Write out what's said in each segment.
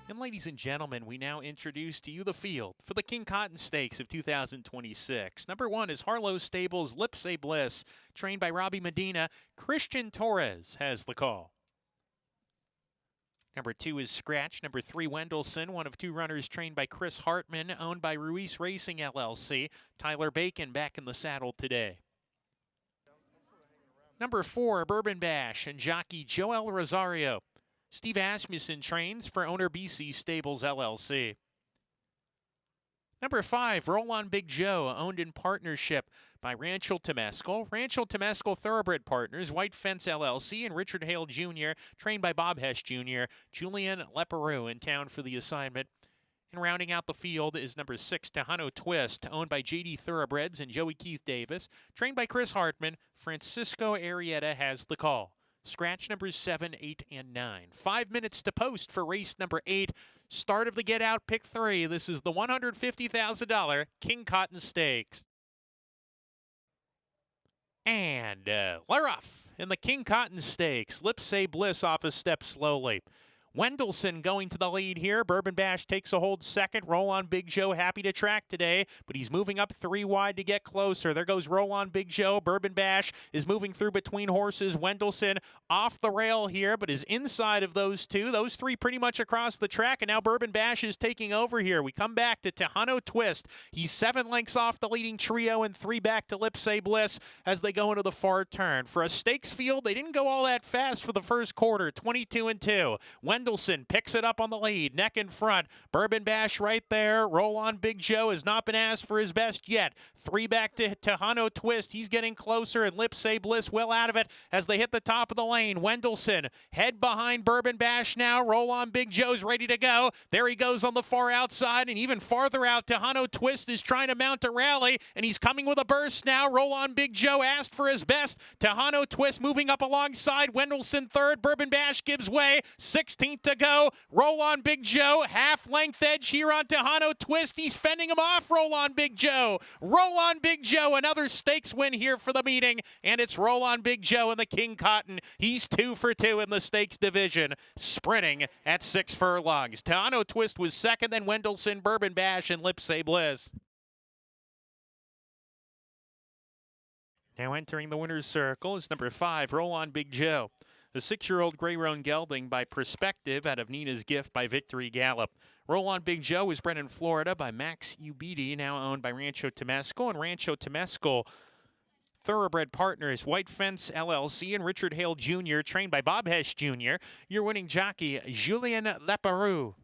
And ladies and gentlemen, we now introduce to you the field for the King Cotton Stakes of 2026. Number 1 is Harlow Stables Lipsay Bliss, trained by Robbie Medina. Christian Torres has the call. Number 2 is Scratch. Number 3, Wendelson, one of 2 runners trained by Chris Hartman, owned by Ruiz Racing LLC. Tyler Bacon back in the saddle today. Number 4, Bourbon Bash and jockey Joel Rosario. Steve Asmussen trains for owner BC Stables LLC. Number 5, Roll On Big Joe, owned in partnership by Rancho Temescal. Rancho Temescal Thoroughbred Partners, White Fence LLC, and Richard Hale Jr., trained by Bob Hesh Jr. Julian Leperoux in town for the assignment. And rounding out the field is number 6, Tejano Twist, owned by JD Thoroughbreds and Joey Keith Davis. Trained by Chris Hartman, Francisco Arrieta has the call. Scratch numbers 7, 8, and 9. 5 minutes to post for race number 8. Start of the Get Out Pick 3. This is the $150,000 King Cotton Stakes. And they're off in the King Cotton Stakes. Lipsay Bliss off a step slowly. Wendelson going to the lead here. Bourbon Bash takes a hold second. Roll On Big Joe happy to track today, but he's moving up 3 wide to get closer. There goes Roll On Big Joe. Bourbon Bash is moving through between horses. Wendelson off the rail here, but is inside of those 2. Those 3 pretty much across the track, and now Bourbon Bash is taking over here. We come back to Tejano Twist. He's 7 lengths off the leading trio and 3 back to Lipsay Bliss as they go into the far turn. For a stakes field, they didn't go all that fast for the first quarter, 22-2. Wendelson picks it up on the lead, neck in front. Bourbon Bash right there. Roll On Big Joe has not been asked for his best yet. 3 back to Tejano Twist. He's getting closer, and Lipsay Bliss well out of it as they hit the top of the lane. Wendelson head behind Bourbon Bash now. Roll On Big Joe's ready to go. There he goes on the far outside, and even farther out, Tejano Twist is trying to mount a rally, and he's coming with a burst now. Roll On Big Joe asked for his best. Tejano Twist moving up alongside. Wendelson third. Bourbon Bash gives way. 16th to go. Roll On Big Joe, half-length edge here on Tejano Twist. He's fending him off, Roll On Big Joe. Roll On Big Joe, another stakes win here for the meeting, and it's Roll On Big Joe in the King Cotton. He's 2 for 2 in the stakes division, sprinting at 6 furlongs. Tejano Twist was second, then Wendelson, Bourbon Bash, and Lipsay Bliss. Now entering the winner's circle is number 5, Roll On Big Joe. The 6-year-old Grey Roan gelding by Perspective out of Nina's Gift by Victory Gallop. Roll On Big Joe was bred in Florida by Max Ubidi, now owned by Rancho Temescal, and Rancho Temescal Thoroughbred Partners, White Fence LLC, and Richard Hale Jr., trained by Bob Hesh Jr. Your winning jockey, Julian Leperoux.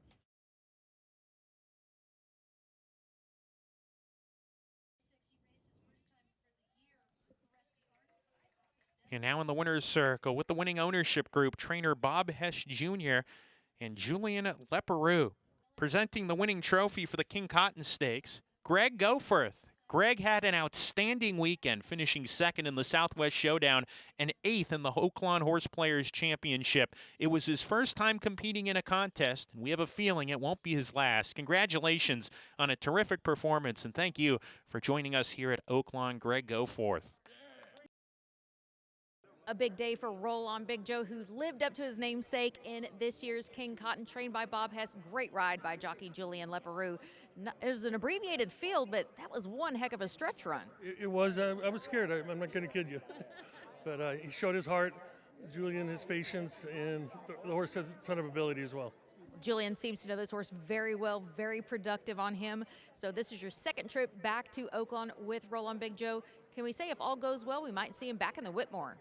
And now in the winner's circle with the winning ownership group, trainer Bob Hesh Jr. and Julian Leperoux. Presenting the winning trophy for the King Cotton Stakes, Greg Goforth. Greg had an outstanding weekend, finishing second in the Southwest Showdown and 8th in the Oaklawn Horse Players Championship. It was his first time competing in a contest, and we have a feeling it won't be his last. Congratulations on a terrific performance, and thank you for joining us here at Oaklawn, Greg Goforth. A big day for Roll On Big Joe, who lived up to his namesake in this year's King Cotton, trained by Bob Hess. Great ride by jockey Julian Leperoux. It was an abbreviated field, but that was one heck of a stretch run. It was. I was scared. I'm not going to kid you. But he showed his heart, Julian his patience, and the horse has a ton of ability as well. Julian seems to know this horse very well, very productive on him. So this is your second trip back to Oaklawn with Roll On Big Joe. Can we say if all goes well, we might see him back in the Whitmore?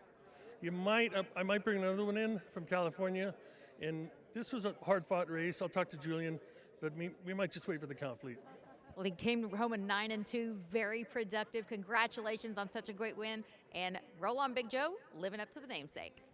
You might. I might bring another one in from California. And this was a hard-fought race. I'll talk to Julian, but we might just wait for the count fleet. Well, he came home in 9-2, very productive. Congratulations on such a great win. And Roll On Big Joe, living up to the namesake.